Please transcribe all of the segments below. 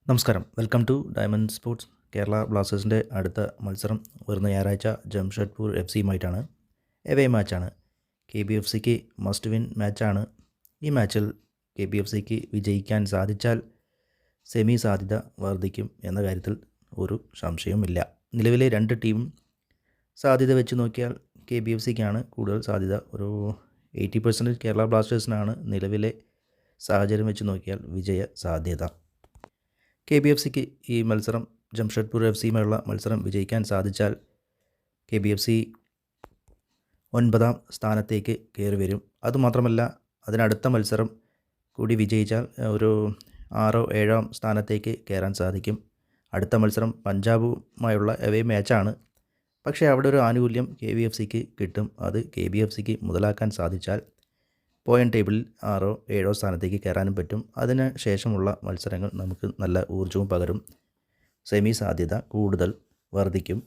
നമസ്കാരം. Welcome to diamond sports. Kerala ബ്ലാസ്റ്റേഴ്സിൻ്റെ അടുത്ത മത്സരം വരുന്ന ഞായറാഴ്ച ജംഷഡ്പൂർ എഫ് സിയുമായിട്ടാണ്. എവേ മാച്ചാണ്. KBFCക്ക് മസ്റ്റ് വിൻ മാച്ചാണ്. ഈ മാച്ചിൽ KBFCക്ക് വിജയിക്കാൻ സാധിച്ചാൽ സെമി സാധ്യത വർദ്ധിക്കും എന്ന കാര്യത്തിൽ ഒരു സംശയവുമില്ല. നിലവിലെ രണ്ട് ടീമും സാധ്യത വെച്ച് നോക്കിയാൽ KBFCക്കാണ് കൂടുതൽ സാധ്യത. ഒരു 80% കേരള ബ്ലാസ്റ്റേഴ്സിനാണ് നിലവിലെ സാഹചര്യം വെച്ച് നോക്കിയാൽ വിജയ സാധ്യത. KBFCക്ക് ഈ മത്സരം ജംഷഡ്പൂർ എഫ് സിയുമായുള്ള മത്സരം വിജയിക്കാൻ സാധിച്ചാൽ KBFC 9ാം സ്ഥാനത്തേക്ക് കയറി വരും. അതുമാത്രമല്ല, അതിനടുത്ത മത്സരം കൂടി വിജയിച്ചാൽ ഒരു 6 or 7 സ്ഥാനത്തേക്ക് കയറാൻ സാധിക്കും. അടുത്ത മത്സരം പഞ്ചാബുമായുള്ള എവേ മാച്ചാണ്. പക്ഷേ അവിടെ ഒരു ആനുകൂല്യം KBFCക്ക് കിട്ടും. അത് KBFCക്ക് മുതലാക്കാൻ സാധിച്ചാൽ പോയിൻ്റ് ടേബിളിൽ 6 or 7 സ്ഥാനത്തേക്ക് കയറാനും പറ്റും. അതിന് ശേഷമുള്ള മത്സരങ്ങൾ നമുക്ക് നല്ല ഊർജ്ജവും പകരും. സെമി സാധ്യത കൂടുതൽ വർദ്ധിക്കും.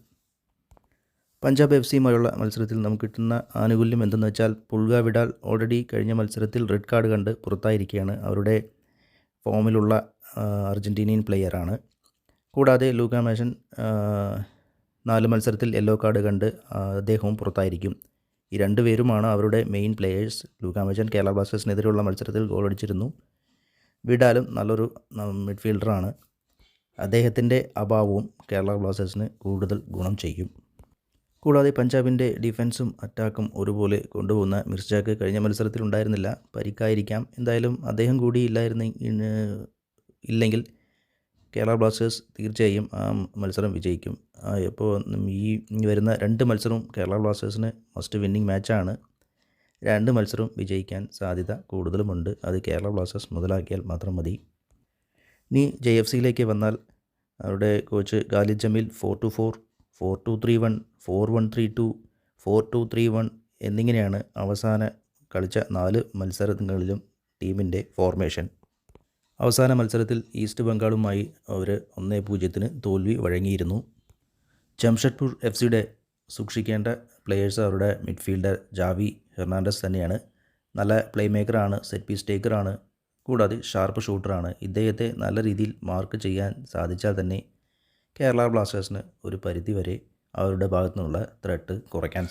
പഞ്ചാബ് എഫ് സിയുമായുള്ള മത്സരത്തിൽ നമുക്ക് കിട്ടുന്ന ആനുകൂല്യം എന്തെന്ന് വെച്ചാൽ, പുൾഗ വിഡാൽ ഓൾറെഡി കഴിഞ്ഞ മത്സരത്തിൽ റെഡ് കാർഡ് കണ്ട് പുറത്തായിരിക്കുകയാണ്. അവരുടെ ഫോമിലുള്ള അർജൻറ്റീനിയൻ പ്ലെയറാണ്. കൂടാതെ ലൂക്ക മാഷൻ 4 മത്സരത്തിൽ യെല്ലോ കാർഡ് കണ്ട് അദ്ദേഹവും പുറത്തായിരിക്കും. ഈ രണ്ടുപേരുമാണ് അവരുടെ മെയിൻ പ്ലെയേഴ്സ്. ലൂക്ക മാഷൻ കേരള ബ്ലാസ്റ്റേഴ്സിനെതിരെയുള്ള മത്സരത്തിൽ ഗോൾ അടിച്ചിരുന്നു. വിഡാലും നല്ലൊരു മിഡ്ഫീൽഡറാണ്. അദ്ദേഹത്തിൻ്റെ അഭാവവും കേരള ബ്ലാസ്റ്റേഴ്സിന് കൂടുതൽ ഗുണം ചെയ്യും. കൂടാതെ പഞ്ചാബിൻ്റെ ഡിഫൻസും അറ്റാക്കും ഒരുപോലെ കൊണ്ടുപോകുന്ന മിർജാക്ക് കഴിഞ്ഞ മത്സരത്തിൽ ഉണ്ടായിരുന്നില്ല. പരിക്കായിരിക്കാം. എന്തായാലും അദ്ദേഹം കൂടി ഇല്ലെങ്കിൽ കേരള ബ്ലാസ്റ്റേഴ്സ് തീർച്ചയായും ആ മത്സരം വിജയിക്കും. ഇപ്പോൾ ഈ വരുന്ന 2 മത്സരവും കേരള ബ്ലാസ്റ്റേഴ്സിന് മസ്റ്റ് വിന്നിങ് മാച്ചാണ്. 2 മത്സരവും വിജയിക്കാൻ സാധ്യത കൂടുതലുമുണ്ട്. അത് കേരള ബ്ലാസ്റ്റേഴ്സ് മുതലാക്കിയാൽ മാത്രം മതി. ഇനി JFCയിലേക്ക് വന്നാൽ അവരുടെ കോച്ച് ഖാലിദ് ജമീൽ 4-2-4, 4-2-3-1, 4-1-3-2, 4-2-3-1 എന്നിങ്ങനെയാണ് അവസാന കളിച്ച 4 മത്സരങ്ങളിലും ടീമിൻ്റെ ഫോർമേഷൻ. അവസാന മത്സരത്തിൽ ഈസ്റ്റ് ബംഗാളുമായി അവർ 1-0 തോൽവി വഴങ്ങിയിരുന്നു. ജംഷഡ്പൂർ എഫ് സിയുടെ സൂക്ഷിക്കേണ്ട പ്ലെയേഴ്സ് അവരുടെ മിഡ്ഫീൽഡർ ജാവി ഹെർണാണ്ടസ് തന്നെയാണ്. നല്ല പ്ലേ മേക്കറാണ്, സെറ്റ് പീസ് ടേക്കറാണ്, കൂടാതെ ഷാർപ്പ് ഷൂട്ടറാണ്. ഇദ്ദേഹത്തെ നല്ല രീതിയിൽ മാർക്ക് ചെയ്യാൻ സാധിച്ചാൽ തന്നെ കേരള ബ്ലാസ്റ്റേഴ്സിന് ഒരു പരിധിവരെ അവരുടെ ഭാഗത്തു നിന്നുള്ള ത്രെട്ട് കുറയ്ക്കാൻ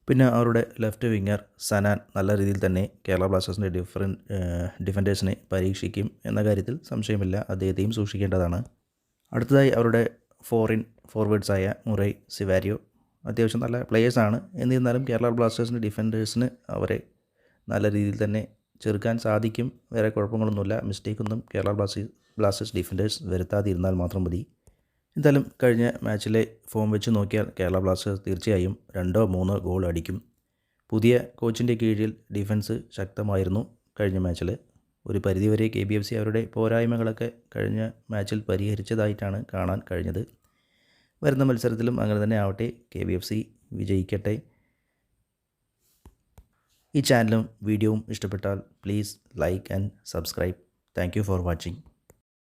പിന്നെ അവരുടെ ലെഫ്റ്റ് വിങ്ങർ സനാൻ നല്ല രീതിയിൽ തന്നെ കേരള ബ്ലാസ്റ്റേഴ്സിൻ്റെ ഡിഫൻഡേഴ്സിനെ പരീക്ഷിക്കും എന്ന കാര്യത്തിൽ സംശയമില്ല. അദ്ദേഹത്തെയും സൂക്ഷിക്കേണ്ടതാണ്. അടുത്തതായി അവരുടെ ഫോറിൻ ഫോർവേഡ്സായ മുറൈ, സിവാരിയോ അത്യാവശ്യം നല്ല പ്ലെയേഴ്സാണ്. എന്നിരുന്നാലും കേരള ബ്ലാസ്റ്റേഴ്സിൻ്റെ ഡിഫൻഡേഴ്സിന് അവരെ നല്ല രീതിയിൽ തന്നെ ചെറുക്കാൻ സാധിക്കും. വേറെ കുഴപ്പങ്ങളൊന്നുമില്ല. മിസ്റ്റേക്കൊന്നും കേരള ബ്ലാസ്റ്റേഴ്സ് ഡിഫൻഡേഴ്സ് വരുത്താതിരുന്നാൽ മാത്രം മതി. എന്തായാലും കഴിഞ്ഞ മാച്ചിലെ ഫോം വെച്ച് നോക്കിയാൽ കേരള ബ്ലാസ്റ്റേഴ്സ് തീർച്ചയായും 2 or 3 ഗോൾ അടിക്കും. പുതിയ കോച്ചിൻ്റെ കീഴിൽ ഡിഫൻസ് ശക്തമായിരുന്നു കഴിഞ്ഞ മാച്ചിൽ. ഒരു പരിധിവരെ KBFC അവരുടെ പോരായ്മകളൊക്കെ കഴിഞ്ഞ മാച്ചിൽ പരിഹരിച്ചതായിട്ടാണ് കാണാൻ കഴിഞ്ഞത്. വരുന്ന മത്സരത്തിലും അങ്ങനെ തന്നെ ആവട്ടെ. KBFC വിജയിക്കട്ടെ. ഈ ചാനലും വീഡിയോവും ഇഷ്ടപ്പെട്ടാൽ please like and subscribe. Thank you for watching.